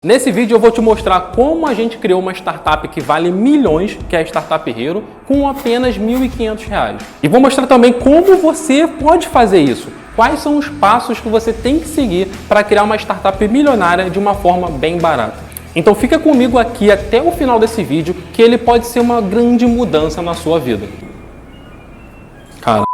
Nesse vídeo eu vou te mostrar como a gente criou uma startup que vale milhões, que é a Startup Hero, com apenas R$ 1.500. E vou mostrar também como você pode fazer isso. Quais são os passos que você tem que seguir para criar uma startup milionária de uma forma bem barata. Então fica comigo aqui até o final desse vídeo, que ele pode ser uma grande mudança na sua vida. Cara.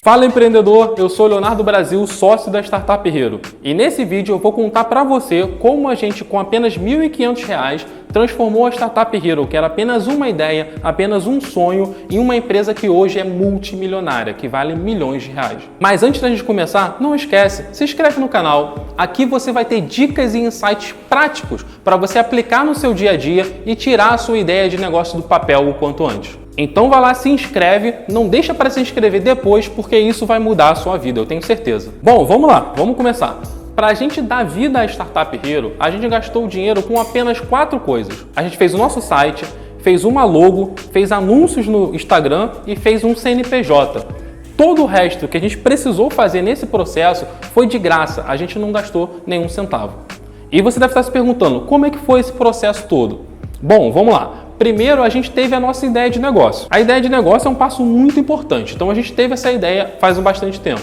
Fala empreendedor, eu sou Leonardo Brasil, sócio da Startup Hero. E nesse vídeo eu vou contar para você como a gente com apenas R$ 1.500 transformou a Startup Hero, que era apenas uma ideia, apenas um sonho, em uma empresa que hoje é multimilionária, que vale milhões de reais. Mas antes da gente começar, não esquece, se inscreve no canal. Aqui você vai ter dicas e insights práticos para você aplicar no seu dia a dia e tirar a sua ideia de negócio do papel o quanto antes. Então vai lá, se inscreve, não deixa para se inscrever depois, porque isso vai mudar a sua vida, eu tenho certeza. Bom, vamos lá, vamos começar. Para a gente dar vida à Startup Hero, a gente gastou dinheiro com apenas 4 coisas. A gente fez o nosso site, fez uma logo, fez anúncios no Instagram e fez um CNPJ. Todo o resto que a gente precisou fazer nesse processo foi de graça, a gente não gastou nenhum centavo. E você deve estar se perguntando, como é que foi esse processo todo? Bom, vamos lá. Primeiro, a gente teve a nossa ideia de negócio. A ideia de negócio é um passo muito importante, então a gente teve essa ideia faz bastante tempo.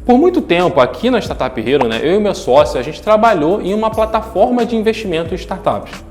Por muito tempo, aqui na Startup Hero, eu e meu sócio, a gente trabalhou em uma plataforma de investimento em startups.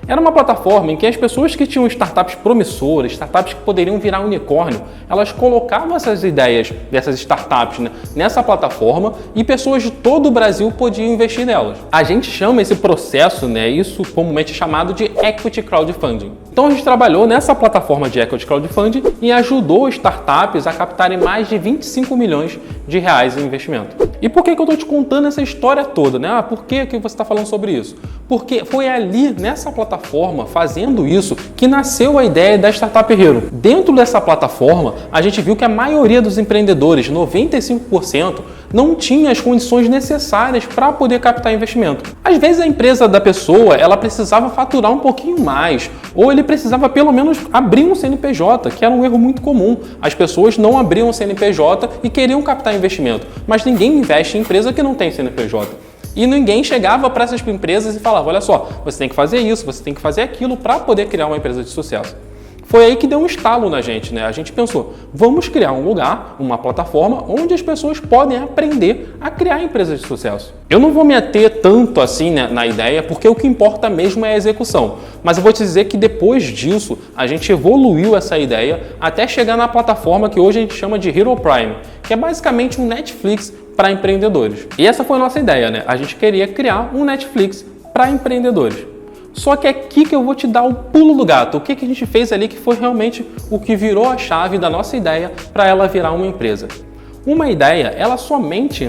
Era uma plataforma em que as pessoas que tinham startups promissoras, startups que poderiam virar unicórnio, elas colocavam essas ideias dessas startups nessa plataforma e pessoas de todo o Brasil podiam investir nelas. A gente chama esse processo, isso comumente chamado de Equity Crowdfunding. Então a gente trabalhou nessa plataforma de Equity Crowdfunding e ajudou startups a captarem mais de 25 milhões de reais em investimento. E por que eu estou te contando essa história toda? Por que você está falando sobre isso? Porque foi ali, nessa plataforma, fazendo isso, que nasceu a ideia da Startup Hero. Dentro dessa plataforma, a gente viu que a maioria dos empreendedores, 95%, não tinha as condições necessárias para poder captar investimento. Às vezes a empresa da pessoa, ela precisava faturar um pouquinho mais, ou ele precisava pelo menos abrir um CNPJ, que era um erro muito comum. As pessoas não abriam um CNPJ e queriam captar investimento, mas ninguém investe em empresa que não tem CNPJ. E ninguém chegava para essas empresas e falava, olha só, você tem que fazer isso, você tem que fazer aquilo para poder criar uma empresa de sucesso. Foi aí que deu um estalo na gente, A gente pensou, vamos criar um lugar, uma plataforma onde as pessoas podem aprender a criar empresas de sucesso. Eu não vou me ater tanto assim na ideia, porque o que importa mesmo é a execução. Mas eu vou te dizer que depois disso, a gente evoluiu essa ideia até chegar na plataforma que hoje a gente chama de Hero Prime, que é basicamente um Netflix para empreendedores. E essa foi a nossa ideia, A gente queria criar um Netflix para empreendedores. Só que é aqui que eu vou te dar o pulo do gato. O que a gente fez ali que foi realmente o que virou a chave da nossa ideia para ela virar uma empresa. Uma ideia, ela somente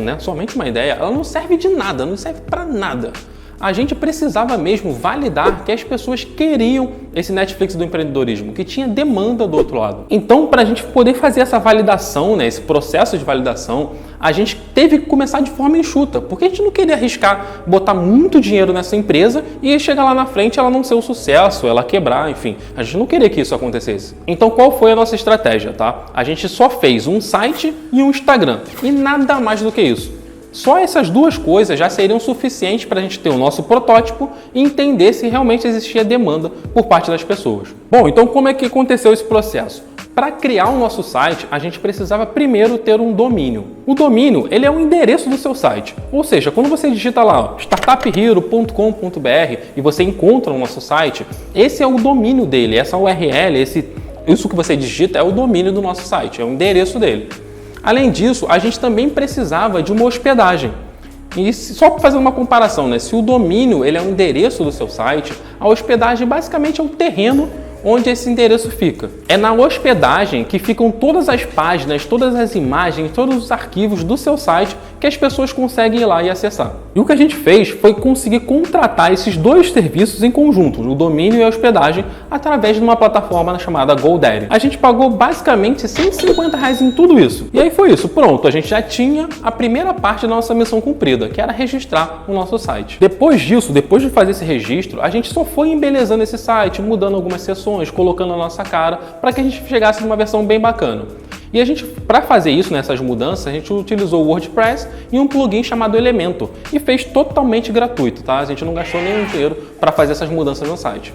uma ideia, ela não serve de nada, não serve para nada. A gente precisava mesmo validar que as pessoas queriam esse Netflix do empreendedorismo, que tinha demanda do outro lado. Então, para a gente poder fazer essa validação, esse processo de validação, a gente teve que começar de forma enxuta, porque a gente não queria arriscar botar muito dinheiro nessa empresa e chegar lá na frente ela não ser um sucesso, ela quebrar, enfim. A gente não queria que isso acontecesse. Então, qual foi a nossa estratégia, A gente só fez um site e um Instagram, e nada mais do que isso. Só essas duas coisas já seriam suficientes para a gente ter o nosso protótipo e entender se realmente existia demanda por parte das pessoas. Bom, então como é que aconteceu esse processo? Para criar o nosso site, a gente precisava primeiro ter um domínio. O domínio, ele é o endereço do seu site. Ou seja, quando você digita lá startuphero.com.br e você encontra o nosso site, esse é o domínio dele, essa URL, isso que você digita é o domínio do nosso site, é o endereço dele. Além disso, a gente também precisava de uma hospedagem. E só para fazer uma comparação, se o domínio ele é o endereço do seu site, a hospedagem basicamente é o terreno onde esse endereço fica. É na hospedagem que ficam todas as páginas, todas as imagens, todos os arquivos do seu site que as pessoas conseguem ir lá e acessar. E o que a gente fez foi conseguir contratar esses dois serviços em conjunto, o domínio e a hospedagem, através de uma plataforma chamada GoDaddy. A gente pagou basicamente R$150 em tudo isso. E aí foi isso, pronto, a gente já tinha a primeira parte da nossa missão cumprida, que era registrar o nosso site. Depois disso, depois de fazer esse registro, a gente só foi embelezando esse site, mudando algumas seções, informações, colocando a nossa cara, para que a gente chegasse numa versão bem bacana. E a gente, para fazer isso, nessas mudanças, a gente utilizou o WordPress e um plugin chamado Elementor e fez totalmente gratuito, tá? A gente não gastou nenhum dinheiro para fazer essas mudanças no site.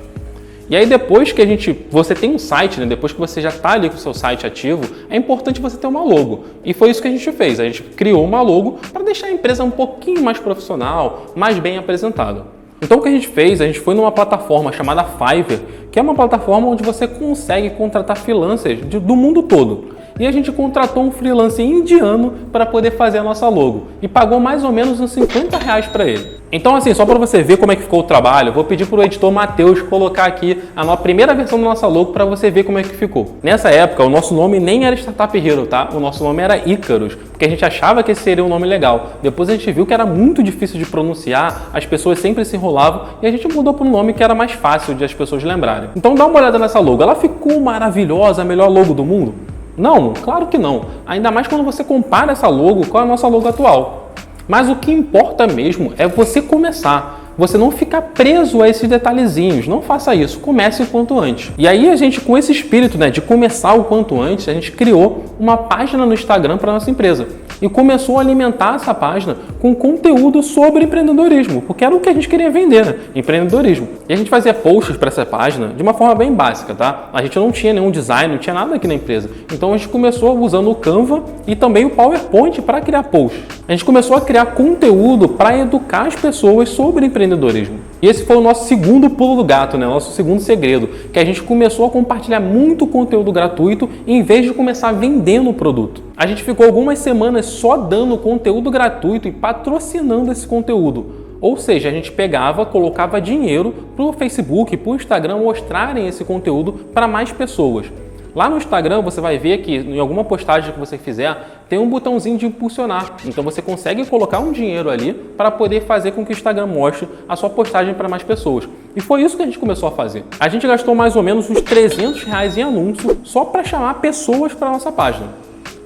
E aí depois que você tem um site, né, depois que você já está ali com o seu site ativo, é importante você ter uma logo. E foi isso que a gente fez, a gente criou uma logo para deixar a empresa um pouquinho mais profissional, mais bem apresentada. Então o que a gente fez, a gente foi numa plataforma chamada Fiverr, que é uma plataforma onde você consegue contratar freelancers do mundo todo. E a gente contratou um freelancer indiano para poder fazer a nossa logo e pagou mais ou menos uns R$50 para ele. Então assim, só para você ver como é que ficou o trabalho, eu vou pedir para o editor Matheus colocar aqui a primeira versão da nossa logo para você ver como é que ficou. Nessa época, o nosso nome nem era Startup Hero, tá? O nosso nome era Icarus, porque a gente achava que esse seria um nome legal. Depois a gente viu que era muito difícil de pronunciar, as pessoas sempre se enrolavam e a gente mudou para um nome que era mais fácil de as pessoas lembrarem. Então dá uma olhada nessa logo, ela ficou maravilhosa, a melhor logo do mundo? Não, claro que não. Ainda mais quando você compara essa logo com a nossa logo atual. Mas o que importa mesmo é você começar. Você não ficar preso a esses detalhezinhos. Não faça isso. Comece o quanto antes. E aí a gente, com esse espírito, né, de começar o quanto antes, a gente criou uma página no Instagram para nossa empresa. E começou a alimentar essa página com conteúdo sobre empreendedorismo, porque era o que a gente queria vender, né? Empreendedorismo. E a gente fazia posts para essa página de uma forma bem básica, tá? A gente não tinha nenhum design, não tinha nada aqui na empresa. Então a gente começou usando o Canva e também o PowerPoint para criar posts. A gente começou a criar conteúdo para educar as pessoas sobre empreendedorismo. E esse foi o nosso segundo pulo do gato, né? Nosso segundo segredo, que a gente começou a compartilhar muito conteúdo gratuito em vez de começar vendendo o produto. A gente ficou algumas semanas só dando conteúdo gratuito e patrocinando esse conteúdo. Ou seja, a gente pegava, colocava dinheiro para o Facebook, para o Instagram mostrarem esse conteúdo para mais pessoas. Lá no Instagram você vai ver que em alguma postagem que você fizer tem um botãozinho de impulsionar. Então você consegue colocar um dinheiro ali para poder fazer com que o Instagram mostre a sua postagem para mais pessoas. E foi isso que a gente começou a fazer. A gente gastou mais ou menos uns R$300 em anúncio só para chamar pessoas para a nossa página.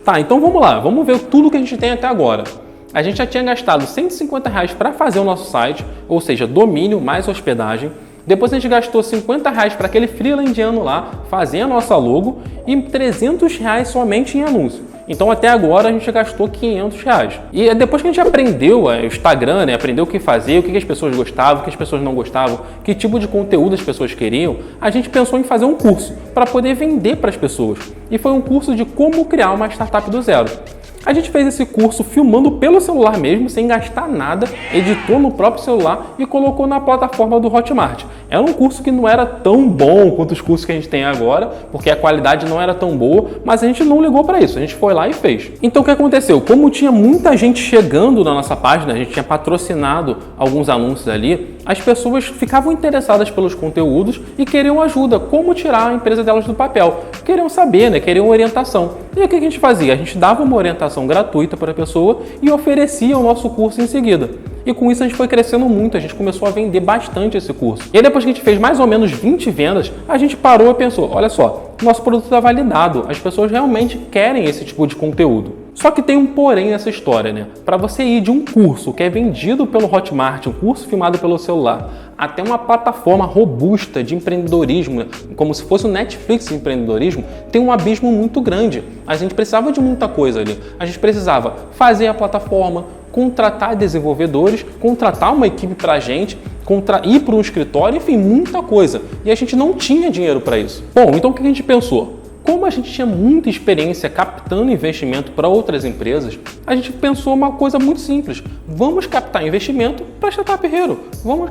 Tá, então vamos lá, vamos ver tudo que a gente tem até agora. A gente já tinha gastado R$150 para fazer o nosso site, ou seja, domínio mais hospedagem. Depois a gente gastou R$50 para aquele freela indiano lá fazer a nossa logo e R$300 somente em anúncio. Então até agora a gente gastou R$500. E depois que a gente aprendeu o Instagram, né, aprendeu o que fazer, o que as pessoas gostavam, o que as pessoas não gostavam, que tipo de conteúdo as pessoas queriam, a gente pensou em fazer um curso para poder vender para as pessoas. E foi um curso de como criar uma startup do zero. A gente fez esse curso filmando pelo celular mesmo, sem gastar nada, editou no próprio celular e colocou na plataforma do Hotmart. Era um curso que não era tão bom quanto os cursos que a gente tem agora, porque a qualidade não era tão boa, mas a gente não ligou para isso, a gente foi lá e fez. Então o que aconteceu? Como tinha muita gente chegando na nossa página, a gente tinha patrocinado alguns anúncios ali, as pessoas ficavam interessadas pelos conteúdos e queriam ajuda, como tirar a empresa delas do papel. Queriam saber, né? Queriam orientação. E o que a gente fazia? A gente dava uma orientação gratuita para a pessoa e oferecia o nosso curso em seguida. E com isso a gente foi crescendo muito, a gente começou a vender bastante esse curso. E aí depois que a gente fez mais ou menos 20 vendas, a gente parou e pensou, olha só, nosso produto está validado, as pessoas realmente querem esse tipo de conteúdo. Só que tem um porém nessa história, né? Para você ir de um curso que é vendido pelo Hotmart, um curso filmado pelo celular, até uma plataforma robusta de empreendedorismo, né? Como se fosse o Netflix de empreendedorismo, tem um abismo muito grande. A gente precisava de muita coisa ali. A gente precisava fazer a plataforma, contratar desenvolvedores, contratar uma equipe para a gente, ir para um escritório, enfim, muita coisa. E a gente não tinha dinheiro para isso. Bom, então o que a gente pensou? Como a gente tinha muita experiência captando investimento para outras empresas, a gente pensou uma coisa muito simples. Vamos captar investimento para a Startup Hero. Vamos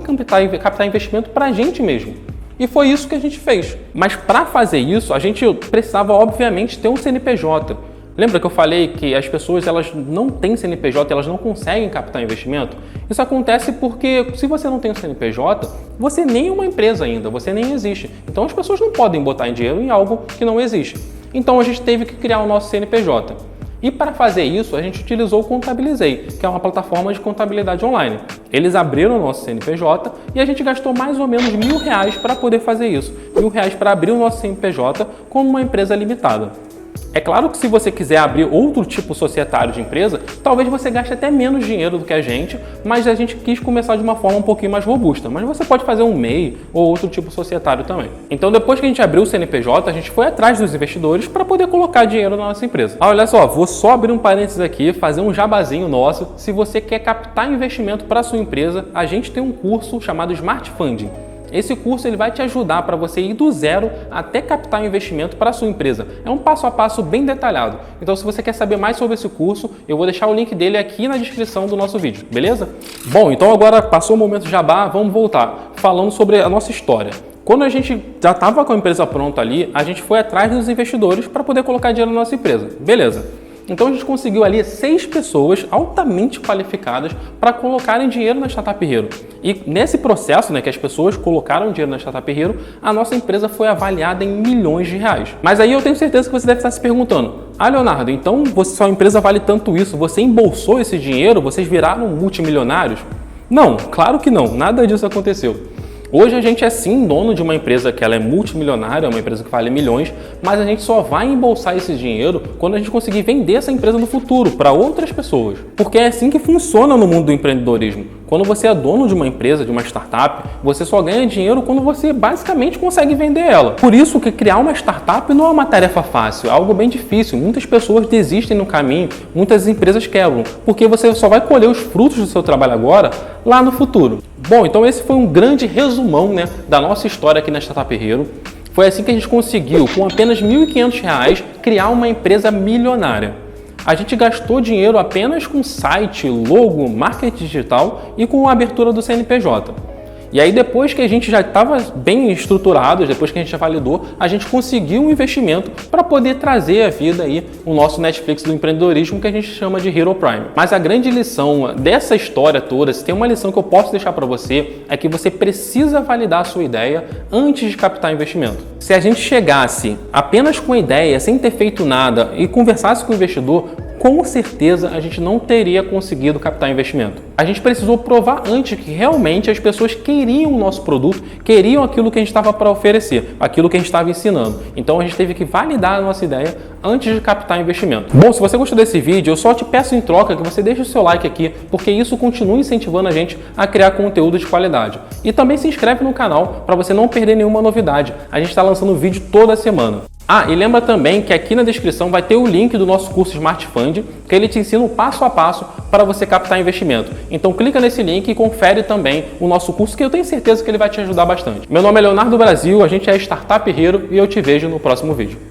captar investimento para a gente mesmo. E foi isso que a gente fez. Mas para fazer isso, a gente precisava, obviamente, ter um CNPJ. Lembra que eu falei que as pessoas elas não têm CNPJ, elas não conseguem captar investimento? Isso acontece porque se você não tem um CNPJ, você nem é uma empresa ainda, você nem existe. Então as pessoas não podem botar dinheiro em algo que não existe. Então a gente teve que criar o nosso CNPJ. E para fazer isso, a gente utilizou o Contabilizei, que é uma plataforma de contabilidade online. Eles abriram o nosso CNPJ e a gente gastou mais ou menos R$1.000 para poder fazer isso. R$1.000 para abrir o nosso CNPJ como uma empresa limitada. É claro que se você quiser abrir outro tipo societário de empresa, talvez você gaste até menos dinheiro do que a gente, mas a gente quis começar de uma forma um pouquinho mais robusta. Mas você pode fazer um MEI ou outro tipo societário também. Então depois que a gente abriu o CNPJ, a gente foi atrás dos investidores para poder colocar dinheiro na nossa empresa. Olha só, vou só abrir um parênteses aqui, fazer um jabazinho nosso. Se você quer captar investimento para a sua empresa, a gente tem um curso chamado Smart Funding. Esse curso ele vai te ajudar para você ir do zero até captar investimento para a sua empresa. É um passo a passo bem detalhado. Então, se você quer saber mais sobre esse curso, eu vou deixar o link dele aqui na descrição do nosso vídeo, beleza? Bom, então agora passou o momento jabá, vamos voltar falando sobre a nossa história. Quando a gente já estava com a empresa pronta ali, a gente foi atrás dos investidores para poder colocar dinheiro na nossa empresa, beleza? Então a gente conseguiu ali 6 pessoas altamente qualificadas para colocarem dinheiro na Startup Hero. E nesse processo, que as pessoas colocaram dinheiro na Startup Hero, a nossa empresa foi avaliada em milhões de reais. Mas aí eu tenho certeza que você deve estar se perguntando: ah, Leonardo, então sua empresa vale tanto isso? Você embolsou esse dinheiro? Vocês viraram multimilionários? Não, claro que não, nada disso aconteceu. Hoje a gente é sim dono de uma empresa que ela é multimilionária, uma empresa que vale milhões, mas a gente só vai embolsar esse dinheiro quando a gente conseguir vender essa empresa no futuro para outras pessoas. Porque é assim que funciona no mundo do empreendedorismo. Quando você é dono de uma empresa, de uma startup, você só ganha dinheiro quando você basicamente consegue vender ela. Por isso que criar uma startup não é uma tarefa fácil, é algo bem difícil. Muitas pessoas desistem no caminho, muitas empresas quebram, porque você só vai colher os frutos do seu trabalho agora, lá no futuro. Bom, então esse foi um grande resumão da nossa história aqui na Startup Hero. Foi assim que a gente conseguiu, com apenas R$ 1.500, criar uma empresa milionária. A gente gastou dinheiro apenas com site, logo, marketing digital e com a abertura do CNPJ. E aí depois que a gente já estava bem estruturado, depois que a gente já validou, a gente conseguiu um investimento para poder trazer à vida aí o nosso Netflix do empreendedorismo que a gente chama de Hero Prime. Mas a grande lição dessa história toda, se tem uma lição que eu posso deixar para você, é que você precisa validar a sua ideia antes de captar investimento. Se a gente chegasse apenas com a ideia, sem ter feito nada e conversasse com o investidor, com certeza a gente não teria conseguido captar investimento. A gente precisou provar antes que realmente as pessoas queriam o nosso produto, queriam aquilo que a gente estava para oferecer, aquilo que a gente estava ensinando. Então a gente teve que validar a nossa ideia antes de captar investimento. Bom, se você gostou desse vídeo, eu só te peço em troca que você deixe o seu like aqui, porque isso continua incentivando a gente a criar conteúdo de qualidade. E também se inscreve no canal para você não perder nenhuma novidade. A gente está lançando vídeo toda semana. Ah, e lembra também que aqui na descrição vai ter o link do nosso curso Smart Fund, que ele te ensina o passo a passo para você captar investimento. Então clica nesse link e confere também o nosso curso, que eu tenho certeza que ele vai te ajudar bastante. Meu nome é Leonardo Brasil, a gente é Startup Hero e eu te vejo no próximo vídeo.